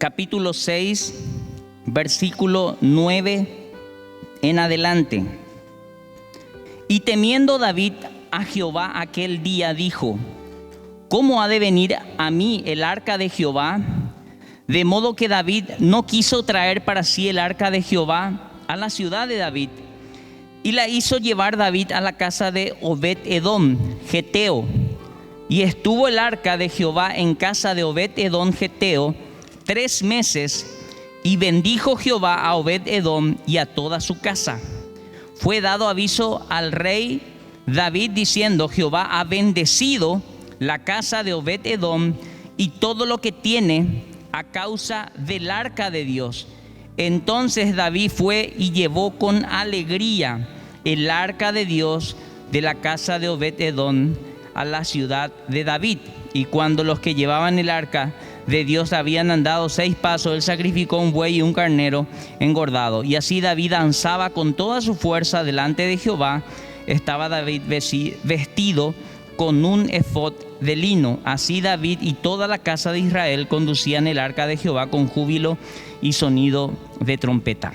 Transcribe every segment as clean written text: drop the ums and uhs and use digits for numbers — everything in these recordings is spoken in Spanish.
capítulo 6, versículo 9 en adelante. Y temiendo David a Jehová aquel día, dijo: ¿cómo ha de venir a mí el arca de Jehová? De modo que David no quiso traer para sí el arca de Jehová a la ciudad de David, y la hizo llevar David a la casa de Obed-edom, geteo. Y estuvo el arca de Jehová en casa de Obed-edom, geteo, 3 meses, y bendijo Jehová a Obed-edom y a toda su casa. Fue dado aviso al rey David diciendo: Jehová ha bendecido la casa de Obed-edom y todo lo que tiene a causa del arca de Dios. Entonces David fue y llevó con alegría el arca de Dios de la casa de Obed-edom a la ciudad de David. Y cuando los que llevaban el arca de Dios habían andado 6 pasos, él sacrificó un buey y un carnero engordado. Y así David danzaba con toda su fuerza delante de Jehová. Estaba David vestido con un efod de lino. Así David y toda la casa de Israel conducían el arca de Jehová con júbilo y sonido de trompeta.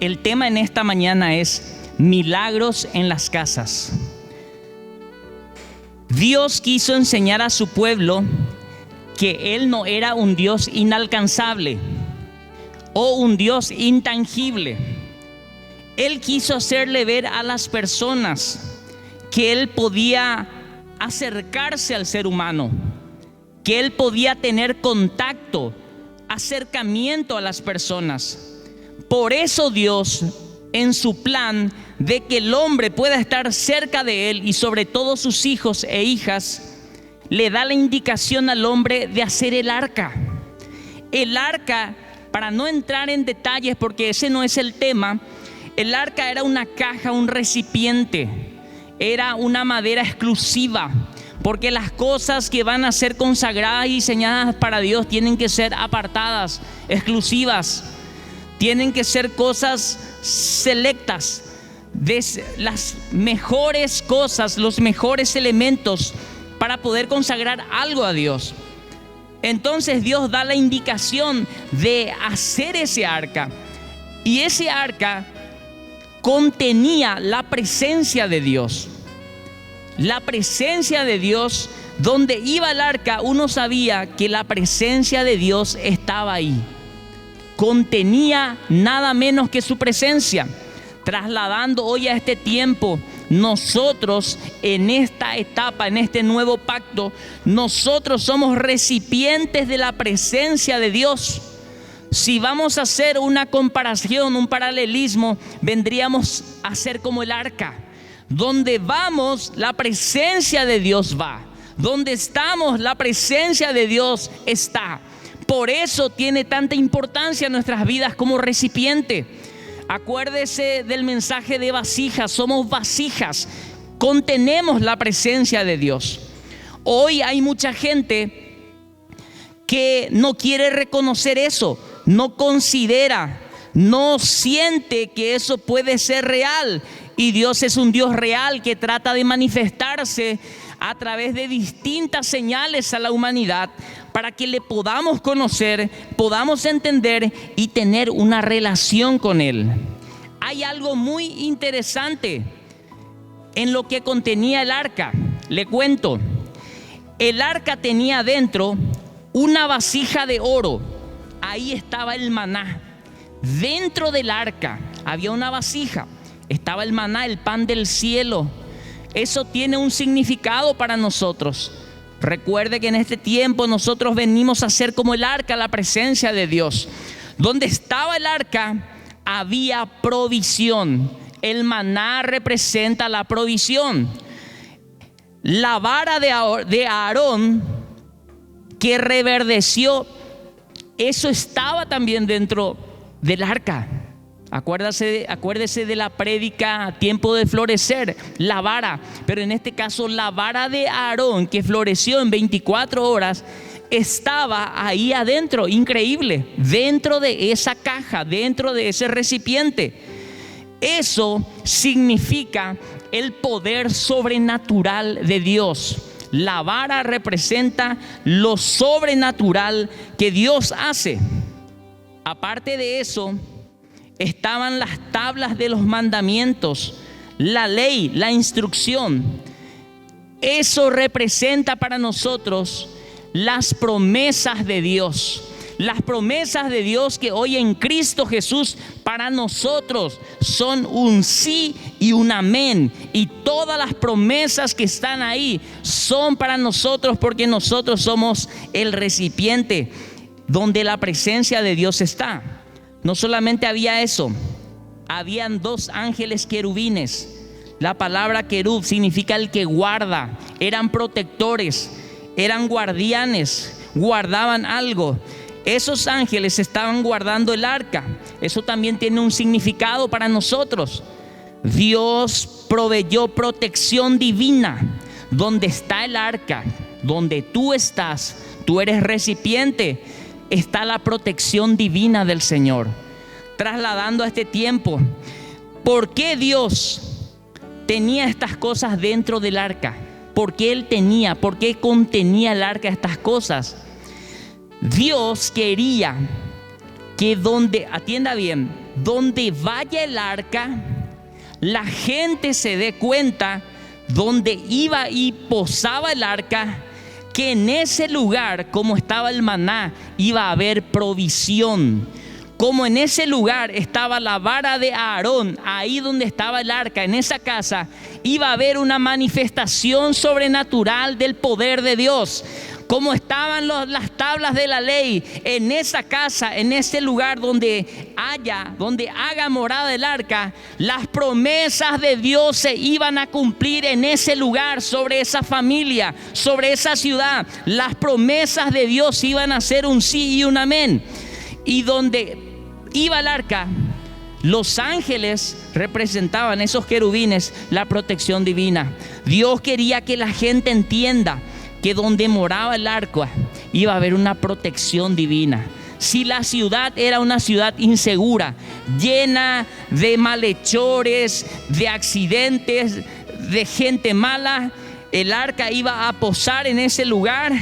El tema en esta mañana es milagros en las casas. Dios quiso enseñar a su pueblo que Él no era un Dios inalcanzable o un Dios intangible. Él quiso hacerle ver a las personas que Él podía acercarse al ser humano, que Él podía tener contacto, acercamiento a las personas. Por eso Dios, en su plan de que el hombre pueda estar cerca de Él y sobre todo sus hijos e hijas, le da la indicación al hombre de hacer el arca. El arca, para no entrar en detalles porque ese no es el tema, el arca era una caja, un recipiente, era una madera exclusiva, porque las cosas que van a ser consagradas y diseñadas para Dios tienen que ser apartadas, exclusivas, tienen que ser cosas selectas, de las mejores cosas, los mejores elementos para poder consagrar algo a Dios. Entonces Dios da la indicación de hacer ese arca, y ese arca contenía la presencia de Dios. La presencia de Dios, donde iba el arca, uno sabía que la presencia de Dios estaba ahí. Contenía nada menos que su presencia. Trasladando hoy a este tiempo, nosotros en esta etapa, en este nuevo pacto, nosotros somos recipientes de la presencia de Dios. Si vamos a hacer una comparación, un paralelismo, vendríamos a ser como el arca. Donde vamos, la presencia de Dios va. Donde estamos, la presencia de Dios está. Por eso tiene tanta importancia en nuestras vidas como recipiente. Acuérdese del mensaje de vasijas. Somos vasijas, contenemos la presencia de Dios. Hoy hay mucha gente que no quiere reconocer eso, no considera, no siente que eso puede ser real. Y Dios es un Dios real que trata de manifestarse a través de distintas señales a la humanidad para que le podamos conocer, podamos entender y tener una relación con Él. Hay algo muy interesante en lo que contenía el arca. Le cuento, el arca tenía dentro una vasija de oro. Ahí estaba el maná. Dentro del arca había una vasija. Estaba el maná, el pan del cielo. Eso tiene un significado para nosotros. Recuerde que en este tiempo nosotros venimos a ser como el arca, la presencia de Dios. Donde estaba el arca había provisión. El maná representa la provisión. La vara de Aarón que reverdeció, eso estaba también dentro del arca. Acuérdese de la prédica Tiempo de Florecer, la vara, pero en este caso la vara de Aarón que floreció en 24 horas estaba ahí adentro, increíble, dentro de esa caja, dentro de ese recipiente. Eso significa el poder sobrenatural de Dios, La vara representa lo sobrenatural que Dios hace. Aparte de eso, estaban las tablas de los mandamientos, la ley, la instrucción. Eso representa para nosotros las promesas de Dios. Las promesas de Dios que hoy en Cristo Jesús para nosotros son un sí y un amén. Y todas las promesas que están ahí son para nosotros porque nosotros somos el recipiente donde la presencia de Dios está. No solamente había eso, habían 2 ángeles querubines. La palabra querub significa el que guarda. Eran protectores, eran guardianes, guardaban algo. Esos ángeles estaban guardando el arca. Eso también tiene un significado para nosotros. Dios proveyó protección divina. Donde está el arca, donde tú estás, tú eres recipiente, está la protección divina del Señor. Trasladando a este tiempo, ¿por qué Dios tenía estas cosas dentro del arca? ¿Por qué contenía el arca estas cosas? Dios quería que atienda bien, donde vaya el arca, la gente se dé cuenta donde iba y posaba el arca, que en ese lugar, como estaba el maná, iba a haber provisión. Como en ese lugar estaba la vara de Aarón, ahí donde estaba el arca, en esa casa, iba a haber una manifestación sobrenatural del poder de Dios. Como estaban las tablas de la ley, en esa casa, en ese lugar donde haga morada el arca, las promesas de Dios se iban a cumplir en ese lugar, sobre esa familia, sobre esa ciudad. Las promesas de Dios iban a ser un sí y un amén. Y donde iba el arca, los ángeles representaban, esos querubines, la protección divina. Dios quería que la gente entienda que donde moraba el arca iba a haber una protección divina. Si la ciudad era una ciudad insegura, llena de malhechores, de accidentes, de gente mala, el arca iba a posar en ese lugar.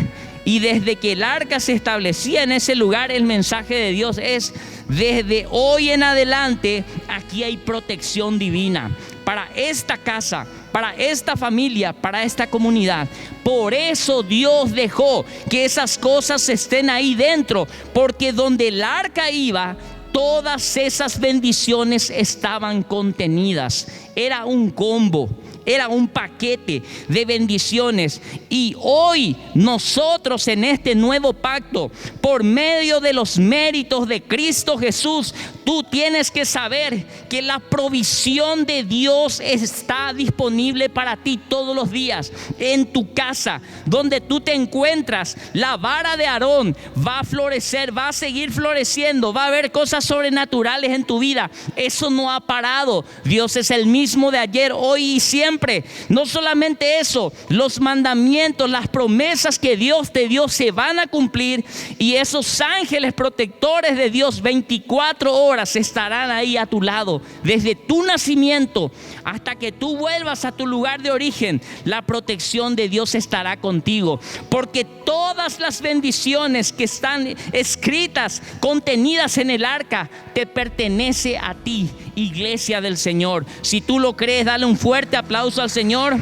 Y desde que el arca se establecía en ese lugar, el mensaje de Dios es: desde hoy en adelante, aquí hay protección divina para esta casa, para esta familia, para esta comunidad. Por eso Dios dejó que esas cosas estén ahí dentro, porque donde el arca iba, todas esas bendiciones estaban contenidas. Era un combo, era un paquete de bendiciones. Y hoy nosotros, en este nuevo pacto, por medio de los méritos de Cristo Jesús, tú tienes que saber que la provisión de Dios está disponible para ti todos los días. En tu casa, donde tú te encuentras, la vara de Aarón va a florecer, va a seguir floreciendo, va a haber cosas sobrenaturales en tu vida. Eso no ha parado. Dios es el mismo de ayer, hoy y siempre. No solamente eso, los mandamientos, las promesas que Dios te dio se van a cumplir, y esos ángeles protectores de Dios 24 horas estarán ahí a tu lado. Desde tu nacimiento hasta que tú vuelvas a tu lugar de origen, la protección de Dios estará contigo, porque todas las bendiciones que están escritas, contenidas en el arca, te pertenece a ti, iglesia del Señor. Si tú lo crees, dale un fuerte aplauso al Señor,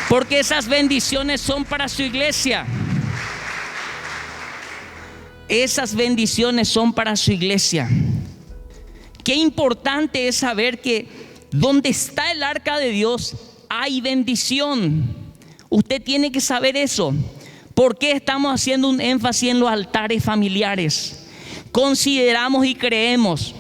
porque esas bendiciones son para su iglesia. Esas bendiciones son para su iglesia. Qué importante es saber que donde está el arca de Dios hay bendición. Usted tiene que saber eso. ¿Por qué estamos haciendo un énfasis en los altares familiares? Consideramos y creemos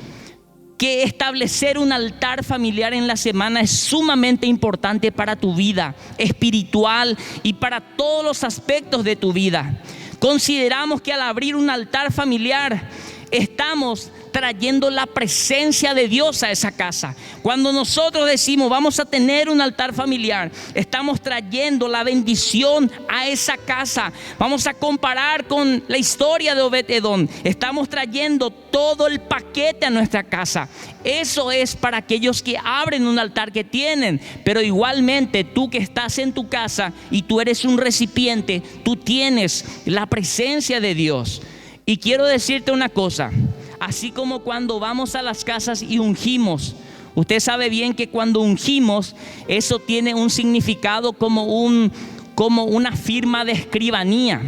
que establecer un altar familiar en la semana es sumamente importante para tu vida espiritual y para todos los aspectos de tu vida. Consideramos que al abrir un altar familiar estamos trayendo la presencia de Dios a esa casa. Cuando nosotros decimos vamos a tener un altar familiar, estamos trayendo la bendición a esa casa. Vamos a comparar con la historia de Obed-Edom. Estamos trayendo todo el paquete a nuestra casa. Eso es para aquellos que abren un altar que tienen. Pero igualmente tú que estás en tu casa y tú eres un recipiente, tú tienes la presencia de Dios. Y quiero decirte una cosa, así como cuando vamos a las casas y ungimos, usted sabe bien que cuando ungimos, eso tiene un significado como una firma de escribanía.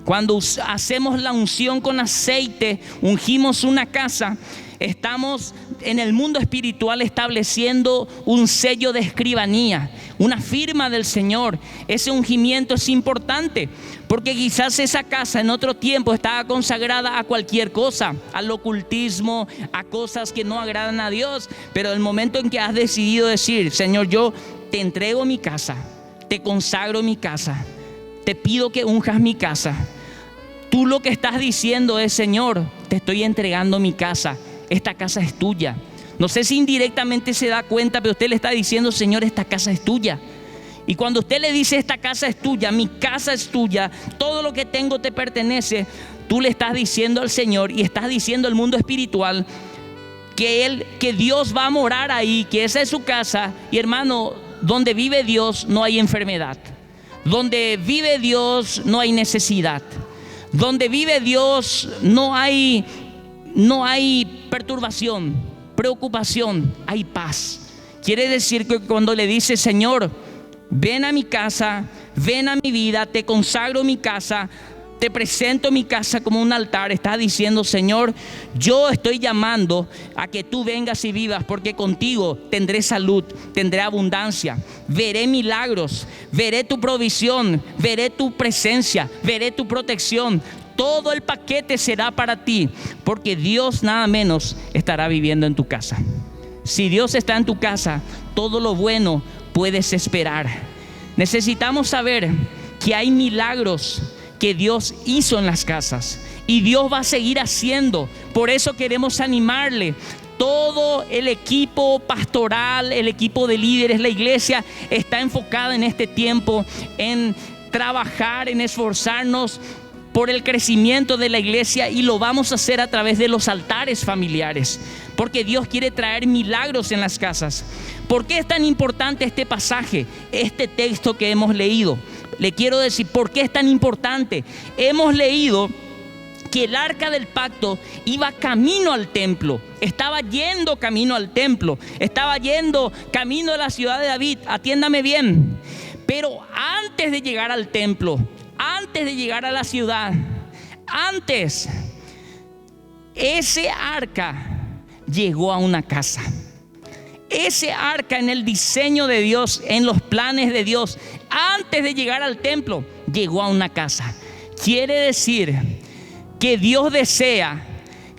Cuando hacemos la unción con aceite, ungimos una casa, estamos en el mundo espiritual estableciendo un sello de escribanía, una firma del Señor. Ese ungimiento es importante porque quizás esa casa en otro tiempo estaba consagrada a cualquier cosa, al ocultismo, a cosas que no agradan a Dios. Pero el momento en que has decidido decir: Señor, yo te entrego mi casa, te consagro mi casa, te pido que unjas mi casa, tú lo que estás diciendo es: Señor, te estoy entregando mi casa. Esta casa es tuya. No sé si indirectamente se da cuenta, pero usted le está diciendo: Señor, esta casa es tuya. Y cuando usted le dice: esta casa es tuya, mi casa es tuya, todo lo que tengo te pertenece, tú le estás diciendo al Señor y estás diciendo al mundo espiritual que Dios va a morar ahí, que esa es su casa. Y hermano, donde vive Dios no hay enfermedad. Donde vive Dios no hay necesidad. Donde vive Dios no hay perturbación, preocupación, hay paz. Quiere decir que cuando le dice: Señor, ven a mi casa, ven a mi vida, te consagro mi casa, te presento mi casa como un altar, está diciendo: Señor, yo estoy llamando a que tú vengas y vivas, porque contigo tendré salud, tendré abundancia, veré milagros, veré tu provisión, veré tu presencia, veré tu protección. Todo el paquete será para ti, porque Dios nada menos estará viviendo en tu casa. Si Dios está en tu casa, todo lo bueno puedes esperar. Necesitamos saber que hay milagros que Dios hizo en las casas y Dios va a seguir haciendo. Por eso queremos animarle. Todo el equipo pastoral, el equipo de líderes, la iglesia está enfocada en este tiempo en trabajar, en esforzarnos por el crecimiento de la iglesia, y lo vamos a hacer a través de los altares familiares, porque Dios quiere traer milagros en las casas. ¿Por qué es tan importante este pasaje, este texto que hemos leído? Le quiero decir por qué es tan importante. Hemos leído que el arca del pacto iba camino al templo, estaba yendo camino al templo, estaba yendo camino a la ciudad de David. Atiéndame bien. Pero antes de llegar al templo, antes de llegar a la ciudad, antes, ese arca llegó a una casa. Ese arca, en el diseño de Dios, en los planes de Dios, antes de llegar al templo, llegó a una casa. Quiere decir que Dios desea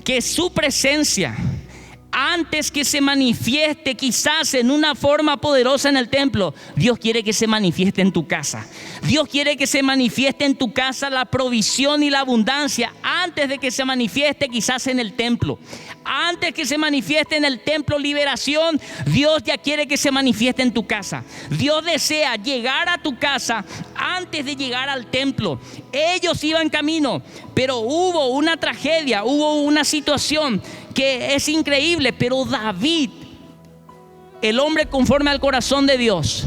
que su presencia, antes que se manifieste quizás en una forma poderosa en el templo, Dios quiere que se manifieste en tu casa. Dios quiere que se manifieste en tu casa la provisión y la abundancia antes de que se manifieste quizás en el templo. Antes que se manifieste en el templo liberación, Dios ya quiere que se manifieste en tu casa. Dios desea llegar a tu casa antes de llegar al templo. Ellos iban camino, pero hubo una tragedia, hubo una situación que es increíble. Pero David, el hombre conforme al corazón de Dios,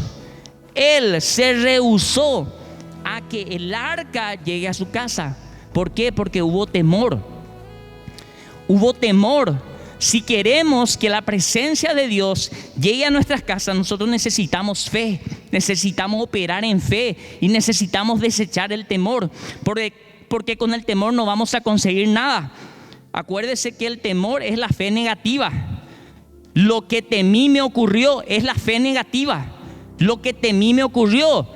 él se rehusó a que el arca llegue a su casa. ¿Por qué? Porque hubo temor. Hubo temor. Si queremos que la presencia de Dios llegue a nuestras casas, nosotros necesitamos fe, necesitamos operar en fe y necesitamos desechar el temor, porque con el temor no vamos a conseguir nada. Acuérdese que el temor es la fe negativa. Lo que temí me ocurrió es la fe negativa. Lo que temí me ocurrió.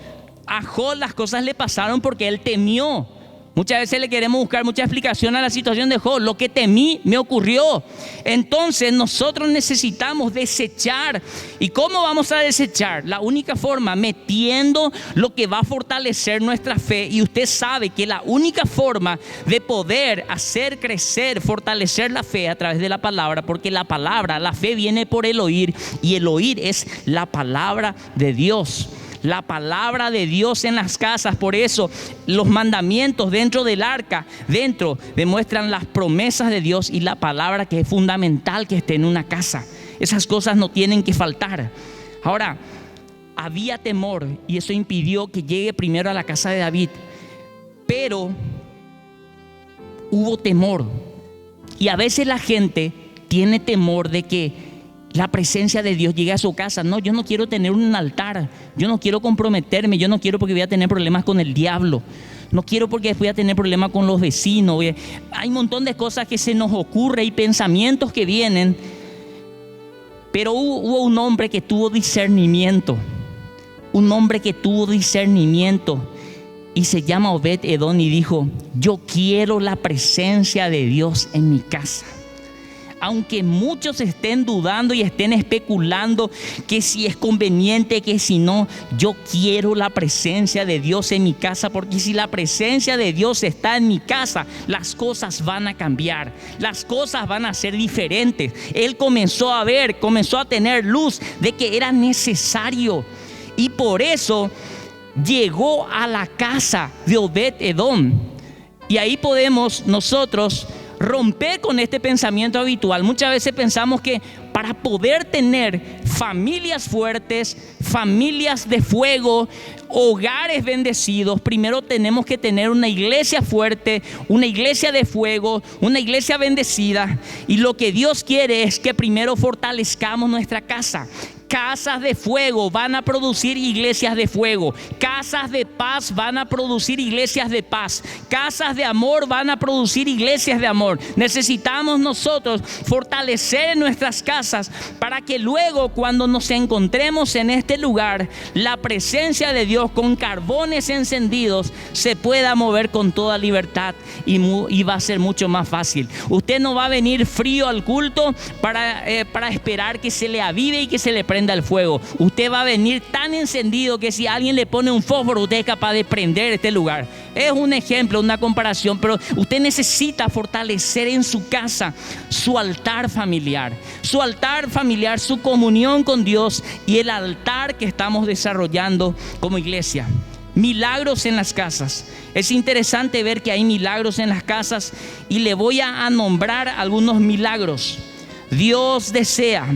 A Job las cosas le pasaron porque él temió. Muchas veces le queremos buscar mucha explicación a la situación de Job. Lo que temí me ocurrió. Entonces nosotros necesitamos desechar. ¿Y cómo vamos a desechar? La única forma, metiendo lo que va a fortalecer nuestra fe. Y usted sabe que la única forma de poder hacer crecer, fortalecer la fe a través de la palabra, porque la palabra, la fe viene por el oír, y el oír es la palabra de Dios. La palabra de Dios en las casas. Por eso los mandamientos dentro del arca, dentro, demuestran las promesas de Dios y la palabra, que es fundamental que esté en una casa. Esas cosas no tienen que faltar. Ahora, había temor y eso impidió que llegue primero a la casa de David. Pero hubo temor. Y a veces la gente tiene temor de que la presencia de Dios llegue a su casa. No, yo no quiero tener un altar. Yo no quiero comprometerme. Yo no quiero porque voy a tener problemas con el diablo. No quiero porque voy a tener problemas con los vecinos. Hay un montón de cosas que se nos ocurre y pensamientos que vienen. Pero hubo un hombre que tuvo discernimiento. Un hombre que tuvo discernimiento. Y se llama Obed-Edom y dijo: yo quiero la presencia de Dios en mi casa. Aunque muchos estén dudando y estén especulando que si es conveniente, que si no, yo quiero la presencia de Dios en mi casa, porque si la presencia de Dios está en mi casa, las cosas van a cambiar, las cosas van a ser diferentes. Él comenzó a ver, comenzó a tener luz de que era necesario, y por eso llegó a la casa de Obed-Edom. Y ahí podemos nosotros romper con este pensamiento habitual. Muchas veces pensamos que para poder tener familias fuertes, familias de fuego, hogares bendecidos, primero tenemos que tener una iglesia fuerte, una iglesia de fuego, una iglesia bendecida. Y lo que Dios quiere es que primero fortalezcamos nuestra casa. Casas de fuego van a producir iglesias de fuego. Casas de paz van a producir iglesias de paz. Casas de amor van a producir iglesias de amor. Necesitamos nosotros fortalecer en nuestras casas para que luego, cuando nos encontremos en este lugar, la presencia de Dios con carbones encendidos se pueda mover con toda libertad, y va a ser mucho más fácil. Usted no va a venir frío al culto para esperar que se le avive y que se le prenda el fuego. Usted va a venir tan encendido que si alguien le pone un fósforo, usted es capaz de prender este lugar. Es un ejemplo, una comparación, pero usted necesita fortalecer en su casa su altar familiar, su comunión con Dios y el altar que estamos desarrollando como iglesia. Milagros en las casas. Es interesante ver que hay milagros en las casas, y le voy a nombrar algunos milagros. Dios desea,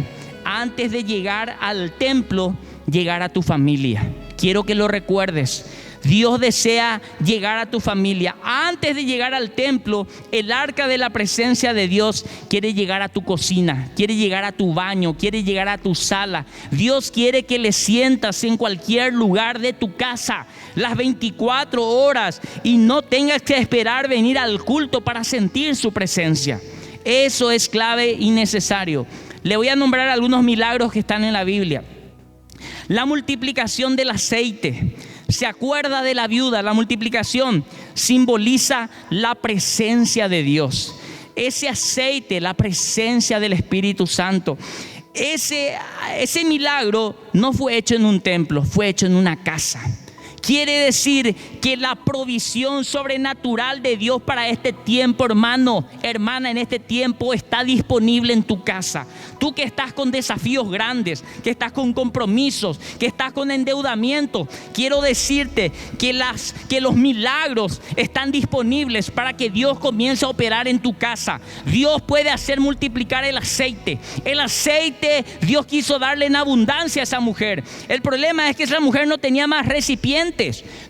antes de llegar al templo, llegar a tu familia. Quiero que lo recuerdes. Dios desea llegar a tu familia. Antes de llegar al templo, el arca de la presencia de Dios quiere llegar a tu cocina, quiere llegar a tu baño, quiere llegar a tu sala. Dios quiere que le sientas en cualquier lugar de tu casa, las 24 horas, y no tengas que esperar venir al culto para sentir su presencia. Eso es clave y necesario. Le voy a nombrar algunos milagros que están en la Biblia. La multiplicación del aceite. ¿Se acuerda de la viuda? La multiplicación simboliza la presencia de Dios. Ese aceite, la presencia del Espíritu Santo. Ese milagro no fue hecho en un templo, fue hecho en una casa. Quiere decir que la provisión sobrenatural de Dios para este tiempo, hermano, hermana, en este tiempo está disponible en tu casa. Tú que estás con desafíos grandes, que estás con compromisos, que estás con endeudamiento, quiero decirte que los milagros están disponibles para que Dios comience a operar en tu casa. Dios puede hacer multiplicar el aceite. El aceite Dios quiso darle en abundancia a esa mujer. El problema es que esa mujer no tenía más recipientes.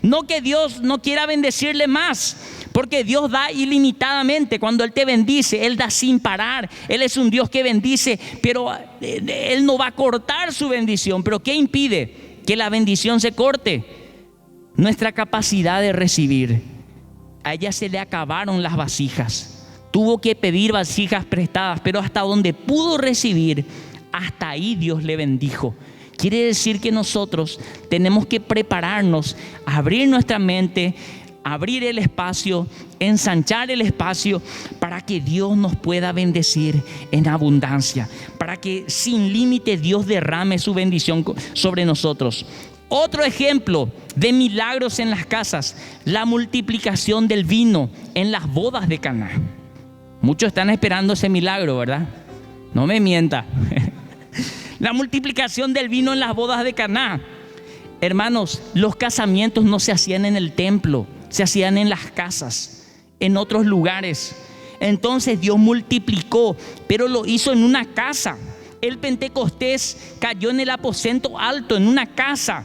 No que Dios no quiera bendecirle más, porque Dios da ilimitadamente. Cuando Él te bendice, Él da sin parar. Él es un Dios que bendice, pero Él no va a cortar su bendición. Pero ¿qué impide que la bendición se corte? Nuestra capacidad de recibir. A ella se le acabaron las vasijas. Tuvo que pedir vasijas prestadas, pero hasta donde pudo recibir, hasta ahí Dios le bendijo. Quiere decir que nosotros tenemos que prepararnos, abrir nuestra mente, abrir el espacio, ensanchar el espacio para que Dios nos pueda bendecir en abundancia, para que sin límite Dios derrame su bendición sobre nosotros. Otro ejemplo de milagros en las casas, la multiplicación del vino en las bodas de Caná. Muchos están esperando ese milagro, ¿verdad? No me mienta. La multiplicación del vino en las bodas de Caná. Hermanos, los casamientos no se hacían en el templo, se hacían en las casas, en otros lugares. Entonces Dios multiplicó, pero lo hizo en una casa. El Pentecostés cayó en el aposento alto, en una casa.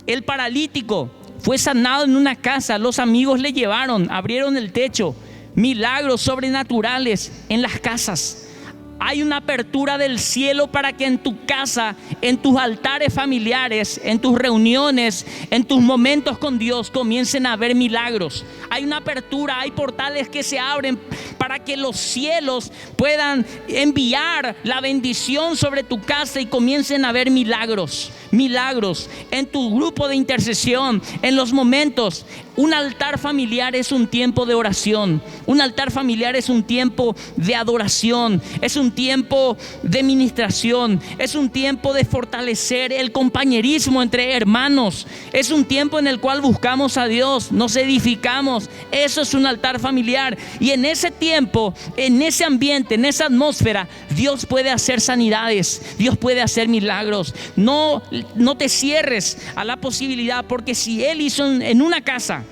El paralítico fue sanado en una casa. Los amigos le llevaron, abrieron el techo. Milagros sobrenaturales en las casas. Hay una apertura del cielo para que en tu casa, en tus altares familiares, en tus reuniones, en tus momentos con Dios comiencen a haber milagros. Hay una apertura, hay portales que se abren para que los cielos puedan enviar la bendición sobre tu casa y comiencen a haber milagros. Milagros en tu grupo de intercesión, en los momentos. Un altar familiar es un tiempo de oración. Un altar familiar es un tiempo de adoración. Es un tiempo de ministración. Es un tiempo de fortalecer el compañerismo entre hermanos. Es un tiempo en el cual buscamos a Dios, nos edificamos. Eso es un altar familiar. Y en ese tiempo, en ese ambiente, en esa atmósfera, Dios puede hacer sanidades. Dios puede hacer milagros. No te cierres a la posibilidad, porque si Él hizo en una casa,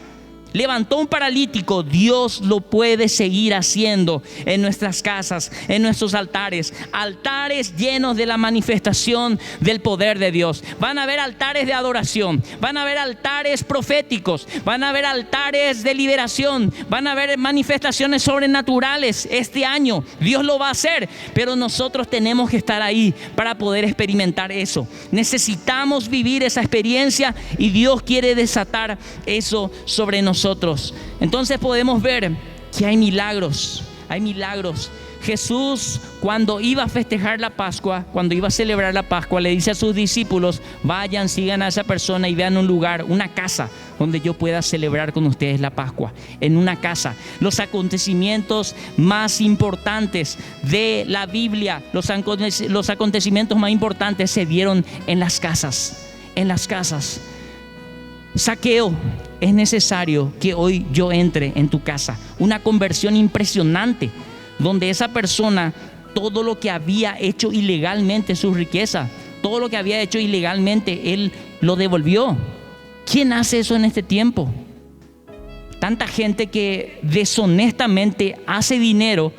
levantó un paralítico, Dios lo puede seguir haciendo en nuestras casas, en nuestros altares. Altares llenos de la manifestación del poder de Dios. Van a haber altares de adoración, van a haber altares proféticos, van a haber altares de liberación, van a haber manifestaciones sobrenaturales este año. Dios lo va a hacer, pero nosotros tenemos que estar ahí para poder experimentar eso. Necesitamos vivir esa experiencia y Dios quiere desatar eso sobre nosotros. Entonces podemos ver que hay milagros, hay milagros. Jesús, cuando iba a festejar la Pascua, cuando iba a celebrar la Pascua, le dice a sus discípulos: vayan, sigan a esa persona y vean un lugar, una casa donde yo pueda celebrar con ustedes la Pascua. En una casa. Los acontecimientos más importantes de la Biblia, los acontecimientos más importantes se dieron en las casas. En las casas. Zaqueo, es necesario que hoy yo entre en tu casa. Una conversión impresionante, donde esa persona, todo lo que había hecho ilegalmente, su riqueza, todo lo que había hecho ilegalmente, él lo devolvió. ¿Quién hace eso en este tiempo? Tanta gente que deshonestamente hace dinero.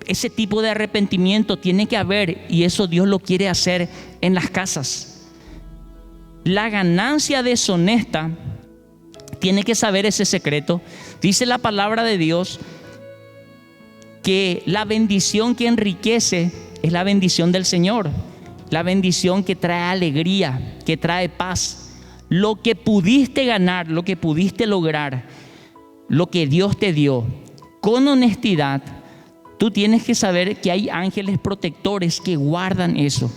Ese tipo de arrepentimiento tiene que haber, y eso Dios lo quiere hacer en las casas. La ganancia deshonesta tiene que saber ese secreto. Dice la palabra de Dios que la bendición que enriquece es la bendición del Señor. La bendición que trae alegría, que trae paz. Lo que pudiste ganar, lo que pudiste lograr, lo que Dios te dio, con honestidad, tú tienes que saber que hay ángeles protectores que guardan eso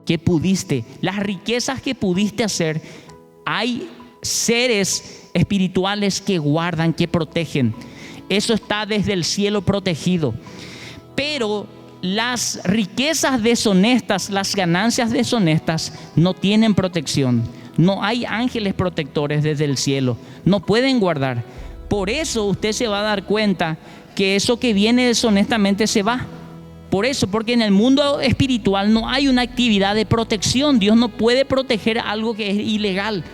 que pudiste, las riquezas que pudiste hacer. Hay seres espirituales que guardan, que protegen. Eso está desde el cielo protegido. Pero las riquezas deshonestas, las ganancias deshonestas no tienen protección. No hay ángeles protectores desde el cielo. No pueden guardar. Por eso usted se va a dar cuenta que eso que viene deshonestamente se va. Por eso, porque en el mundo espiritual no hay una actividad de protección. Dios no puede proteger algo que es ilegal.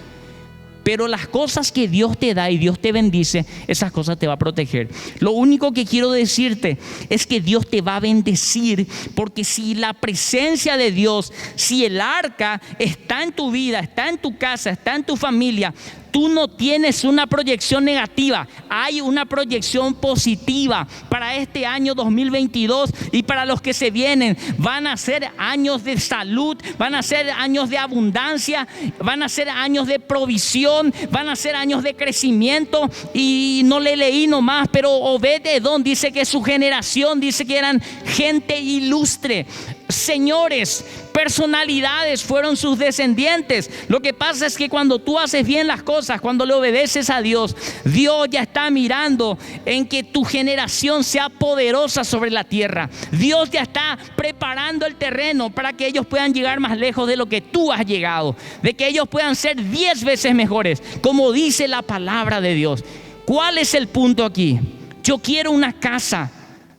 Pero las cosas que Dios te da y Dios te bendice, esas cosas te va a proteger. Lo único que quiero decirte es que Dios te va a bendecir, porque si la presencia de Dios, si el arca está en tu vida, está en tu casa, está en tu familia, tú no tienes una proyección negativa, hay una proyección positiva para este año 2022 y para los que se vienen. Van a ser años de salud, van a ser años de abundancia, van a ser años de provisión, van a ser años de crecimiento. Y no le leí nomás, pero Obed-Edom dice que su generación, dice que eran gente ilustre, señores, personalidades fueron sus descendientes. Lo que pasa es que cuando tú haces bien las cosas, cuando le obedeces a Dios, Dios ya está mirando en que tu generación sea poderosa sobre la tierra. Dios ya está preparando el terreno para que ellos puedan llegar más lejos de lo que tú has llegado, de que ellos puedan ser 10 veces mejores, como dice la palabra de Dios. ¿Cuál es el punto aquí? Yo quiero una casa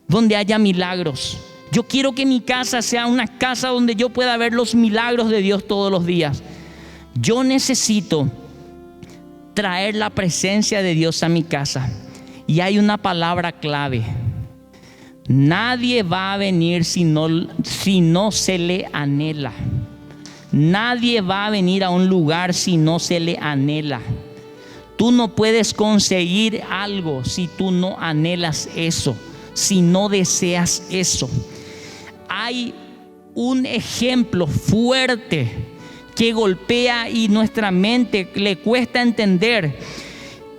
donde haya milagros. Yo quiero que mi casa sea una casa donde yo pueda ver los milagros de Dios todos los días. Yo necesito traer la presencia de Dios a mi casa. Y hay una palabra clave. Nadie va a venir si no se le anhela. Nadie va a venir a un lugar si no se le anhela. Tú no puedes conseguir algo si tú no anhelas eso, si no deseas eso. Hay un ejemplo fuerte que golpea y nuestra mente le cuesta entender.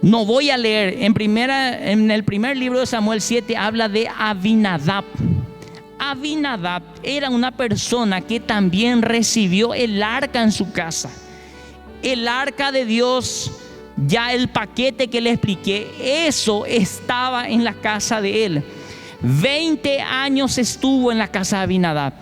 No voy a leer. En el primer libro de Samuel 7 habla de Abinadab. Abinadab era una persona que también recibió el arca en su casa. El arca de Dios, ya el paquete que le expliqué, eso estaba en la casa de él. 20 años estuvo en la casa de Abinadab.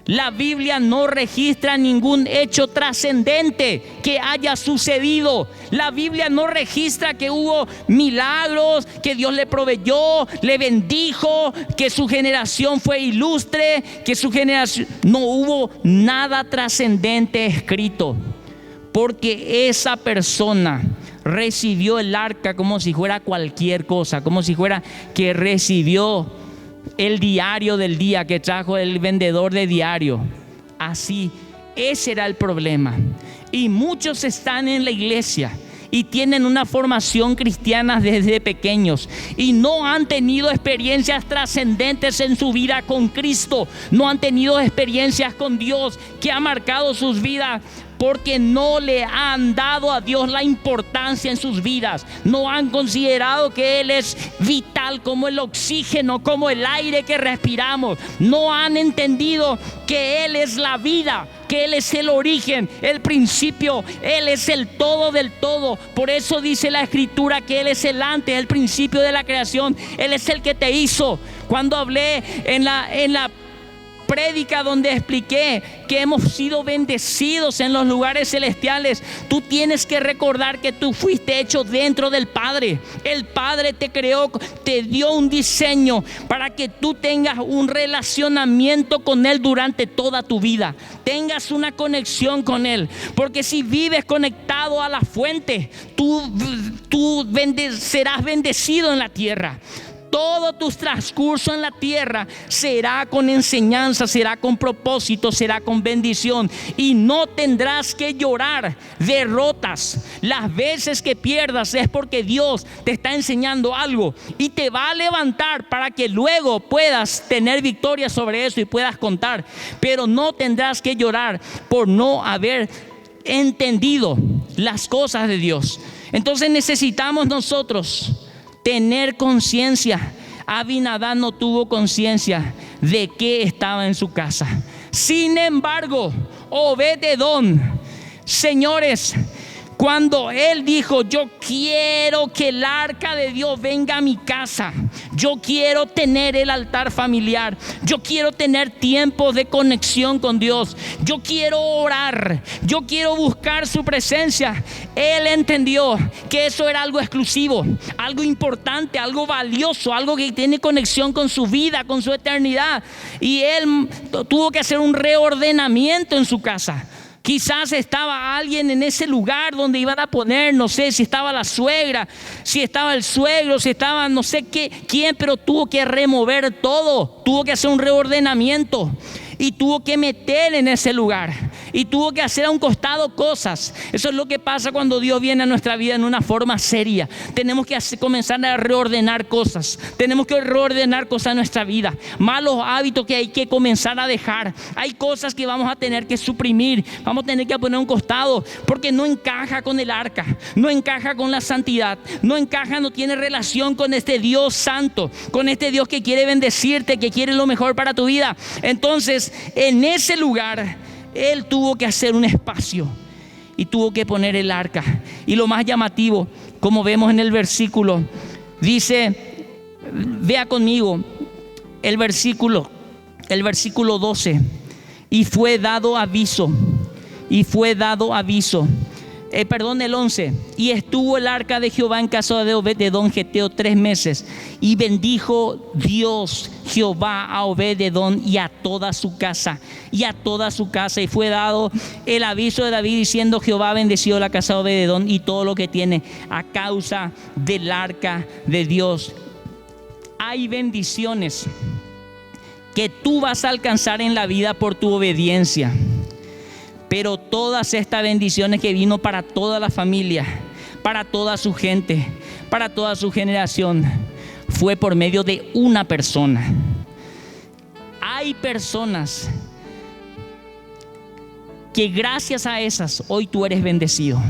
La Biblia no registra ningún hecho trascendente que haya sucedido. La Biblia no registra que hubo milagros, que Dios le proveyó, le bendijo, que su generación fue ilustre, que su generación... No hubo nada trascendente escrito, porque esa persona recibió el arca como si fuera cualquier cosa, como si fuera que recibió el diario del día que trajo el vendedor de diario. Así, ese era el problema. Y muchos están en la iglesia y tienen una formación cristiana desde pequeños y no han tenido experiencias trascendentes en su vida con Cristo. No han tenido experiencias con Dios que ha marcado sus vidas, porque no le han dado a Dios la importancia en sus vidas. No han considerado que Él es vital, como el oxígeno, como el aire que respiramos. No han entendido que Él es la vida, que Él es el origen, el principio. Él es el todo del todo. Por eso dice la Escritura que Él es el antes, el principio de la creación. Él es el que te hizo. Cuando hablé en la prédica donde expliqué que hemos sido bendecidos en los lugares celestiales, tú tienes que recordar que tú fuiste hecho dentro del Padre. El Padre te creó, te dio un diseño para que tú tengas un relacionamiento con Él durante toda tu vida, tengas una conexión con Él, porque si vives conectado a la fuente, tú serás bendecido en la tierra. Todo tu transcurso en la tierra será con enseñanza, será con propósito, será con bendición. Y no tendrás que llorar derrotas. Las veces que pierdas es porque Dios te está enseñando algo y te va a levantar para que luego puedas tener victoria sobre eso y puedas contar. Pero no tendrás que llorar por no haber entendido las cosas de Dios. Entonces necesitamos nosotros tener conciencia. Abinadab no tuvo conciencia de qué estaba en su casa. Sin embargo, Obed-edom, señores, cuando él dijo: yo quiero que el arca de Dios venga a mi casa, yo quiero tener el altar familiar, yo quiero tener tiempos de conexión con Dios, yo quiero orar, yo quiero buscar su presencia, él entendió que eso era algo exclusivo, algo importante, algo valioso, algo que tiene conexión con su vida, con su eternidad. Y él tuvo que hacer un reordenamiento en su casa. Quizás estaba alguien en ese lugar donde iban a poner, no sé si estaba la suegra, si estaba el suegro, si estaba no sé quién, pero tuvo que remover todo, tuvo que hacer un reordenamiento y tuvo que meter en ese lugar y tuvo que hacer a un costado cosas. Eso es lo que pasa cuando Dios viene a nuestra vida en una forma seria. Tenemos que comenzar a reordenar cosas, tenemos que reordenar cosas en nuestra vida, malos hábitos que hay que comenzar a dejar. Hay cosas que vamos a tener que suprimir, vamos a tener que poner a un costado porque no encaja con el arca, no encaja con la santidad, no encaja, no tiene relación con este Dios santo, con este Dios que quiere bendecirte, que quiere lo mejor para tu vida. Entonces, en ese lugar Él tuvo que hacer un espacio y tuvo que poner el arca. Y lo más llamativo, como vemos en el versículo, dice, vea conmigo el versículo 12. Y fue dado aviso. El 11. Y estuvo el arca de Jehová en casa de Obed-edom geteo 3 meses. Y bendijo Dios Jehová a Obed-edom y a toda su casa. Y fue dado el aviso de David diciendo: Jehová ha bendecido la casa de Obed-edom y todo lo que tiene a causa del arca de Dios. Hay bendiciones que tú vas a alcanzar en la vida por tu obediencia. Pero todas estas bendiciones que vino para toda la familia, para toda su gente, para toda su generación, fue por medio de una persona. Hay personas que gracias a esas hoy tú eres bendecido.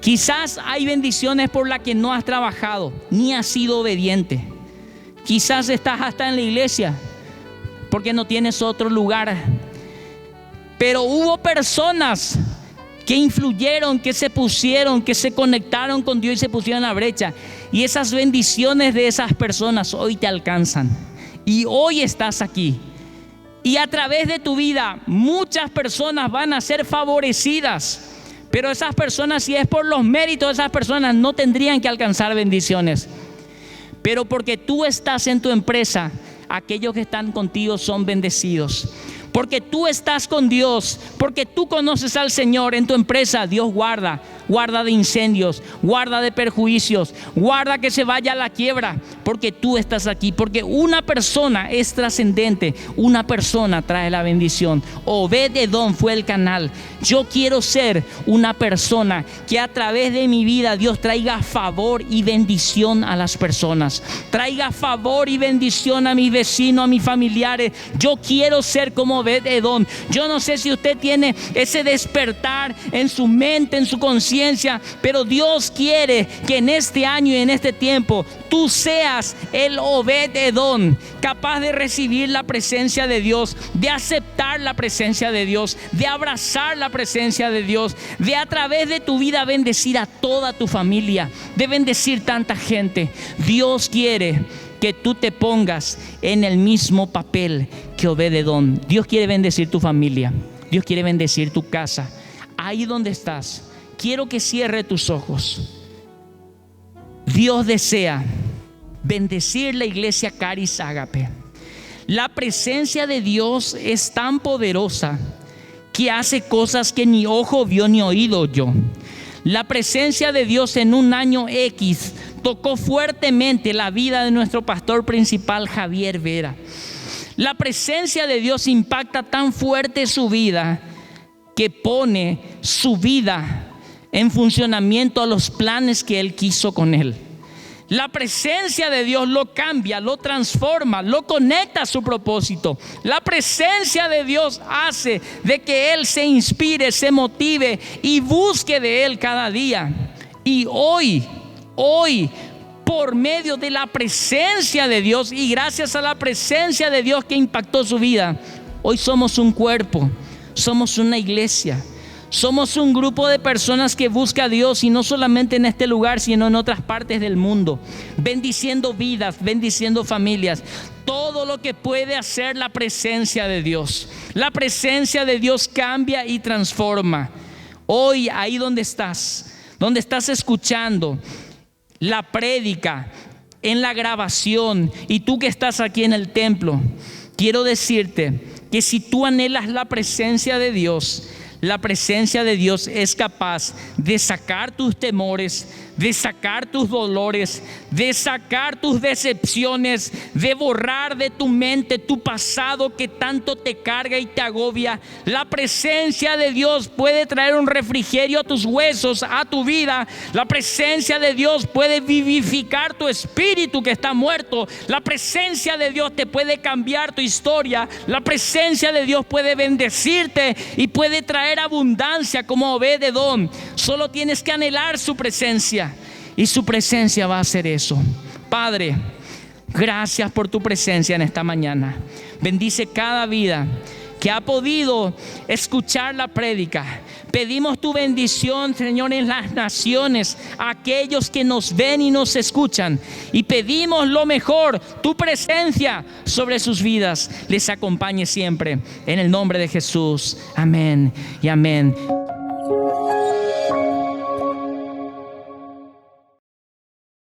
Quizás hay bendiciones por las que no has trabajado, ni has sido obediente. Quizás estás hasta en la iglesia porque no tienes otro lugar. Pero hubo personas que influyeron, que se pusieron, que se conectaron con Dios y se pusieron a la brecha. Y esas bendiciones de esas personas hoy te alcanzan. Y hoy estás aquí. Y a través de tu vida muchas personas van a ser favorecidas. Pero esas personas, si es por los méritos de esas personas, no tendrían que alcanzar bendiciones. Pero porque tú estás en tu empresa, aquellos que están contigo son bendecidos. Porque tú estás con Dios, porque tú conoces al Señor en tu empresa, Dios guarda de incendios, guarda de perjuicios, guarda que se vaya a la quiebra, porque tú estás aquí, porque una persona es trascendente, una persona trae la bendición. Obed-edom fue el canal. Yo quiero ser una persona que a través de mi vida Dios traiga favor y bendición a las personas, traiga favor y bendición a mis vecinos, a mis familiares. Yo quiero ser como Obed-edom. Yo no sé si usted tiene ese despertar en su mente, en su conciencia, pero Dios quiere que en este año y en este tiempo tú seas el Obed-edom, capaz de recibir la presencia de Dios, de aceptar la presencia de Dios, de abrazar la presencia de Dios, de a través de tu vida bendecir a toda tu familia, de bendecir tanta gente. Dios quiere que tú te pongas en el mismo papel que Obed-edom. Dios quiere bendecir tu familia. Dios quiere bendecir tu casa. Ahí donde estás, quiero que cierre tus ojos. Dios desea bendecir la iglesia Caris Ágape. La presencia de Dios es tan poderosa que hace cosas que ni ojo vio ni oído oyó. La presencia de Dios en un año X tocó fuertemente la vida de nuestro pastor principal, Javier Vera. La presencia de Dios impacta tan fuerte su vida que pone su vida en funcionamiento a los planes que Él quiso con él. La presencia de Dios lo cambia, lo transforma, lo conecta a su propósito. La presencia de Dios hace de que Él se inspire, se motive y busque de Él cada día. Y hoy, por medio de la presencia de Dios y gracias a la presencia de Dios que impactó su vida, hoy somos un cuerpo, somos una iglesia. Somos un grupo de personas que busca a Dios, y no solamente en este lugar, sino en otras partes del mundo, bendiciendo vidas, bendiciendo familias. Todo lo que puede hacer la presencia de Dios. La presencia de Dios cambia y transforma. Hoy, ahí donde estás escuchando la prédica, en la grabación, y tú que estás aquí en el templo, quiero decirte que si tú anhelas la presencia de Dios, la presencia de Dios es capaz de sacar tus temores, de sacar tus dolores, de sacar tus decepciones, de borrar de tu mente tu pasado que tanto te carga y te agobia. La presencia de Dios puede traer un refrigerio a tus huesos, a tu vida. La presencia de Dios puede vivificar tu espíritu que está muerto. La presencia de Dios te puede cambiar tu historia. La presencia de Dios puede bendecirte y puede traer abundancia como Obed-edom. Solo tienes que anhelar su presencia. Y su presencia va a hacer eso. Padre, gracias por tu presencia en esta mañana. Bendice cada vida que ha podido escuchar la prédica. Pedimos tu bendición, Señor, en las naciones, a aquellos que nos ven y nos escuchan. Y pedimos lo mejor, tu presencia sobre sus vidas les acompañe siempre. En el nombre de Jesús. Amén y amén.